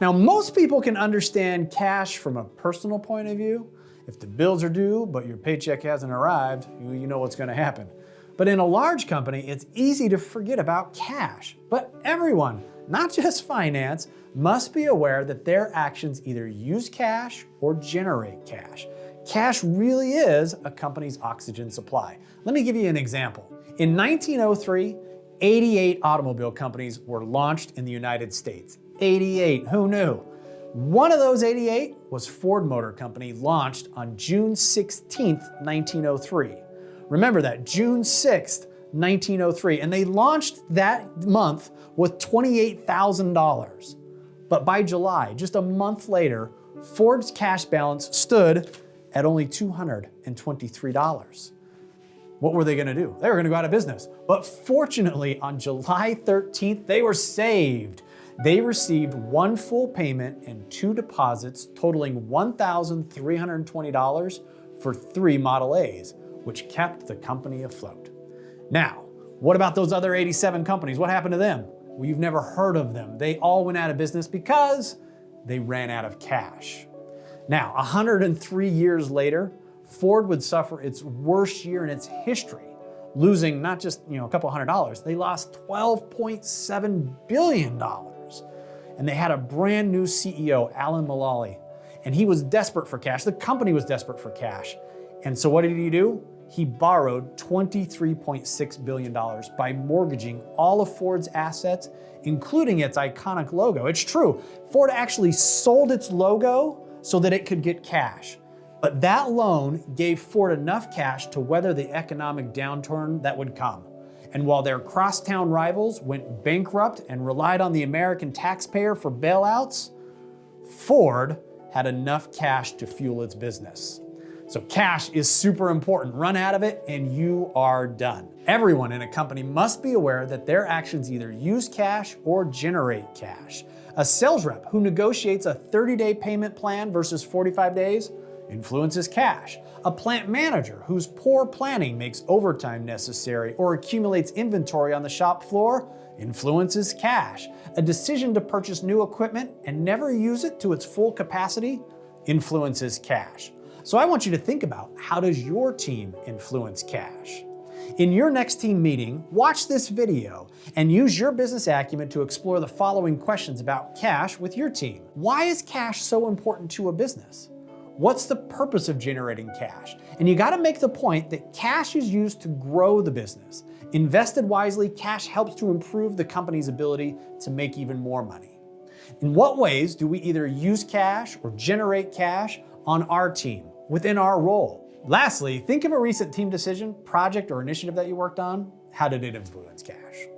Now, most people can understand cash from a personal point of view. If the bills are due, but your paycheck hasn't arrived, you know what's going to happen. But in a large company, it's easy to forget about cash. But everyone, not just finance, must be aware that their actions either use cash or generate cash. Cash really is a company's oxygen supply. Let me give you an example. In 1903, 88 automobile companies were launched in the United States. 88, who knew? One of those 88 was Ford Motor Company, launched on June 16th, 1903. Remember that, June 6th, 1903, and they launched that month with $28,000. But by July, just a month later, Ford's cash balance stood at only $223. What were they gonna do? They were gonna go out of business. But fortunately, on July 13th, they were saved. They received one full payment and two deposits totaling $1,320 for 3 Model A's, which kept the company afloat. Now, what about those other 87 companies? What happened to them? Well, you've never heard of them. They all went out of business because they ran out of cash. Now, 103 years later, Ford would suffer its worst year in its history, losing not just a couple $100, they lost $12.7 billion. And they had a brand new CEO, Alan Mulally, and he was desperate for cash. The company was desperate for cash. And so what did he do? He borrowed $23.6 billion by mortgaging all of Ford's assets, including its iconic logo. It's true, Ford actually sold its logo so that it could get cash. But that loan gave Ford enough cash to weather the economic downturn that would come. And while their crosstown rivals went bankrupt and relied on the American taxpayer for bailouts, Ford had enough cash to fuel its business. So cash is super important. Run out of it and you are done. Everyone in a company must be aware that their actions either use cash or generate cash. A sales rep who negotiates a 30-day payment plan versus 45 days influences cash. A plant manager whose poor planning makes overtime necessary or accumulates inventory on the shop floor influences cash. A decision to purchase new equipment and never use it to its full capacity influences cash. So I want you to think about, how does your team influence cash? In your next team meeting, watch this video and use your business acumen to explore the following questions about cash with your team. Why is cash so important to a business? What's the purpose of generating cash? And you gotta make the point that cash is used to grow the business. Invested wisely, cash helps to improve the company's ability to make even more money. In what ways do we either use cash or generate cash on our team, within our role? Lastly, think of a recent team decision, project, or initiative that you worked on. How did it influence cash?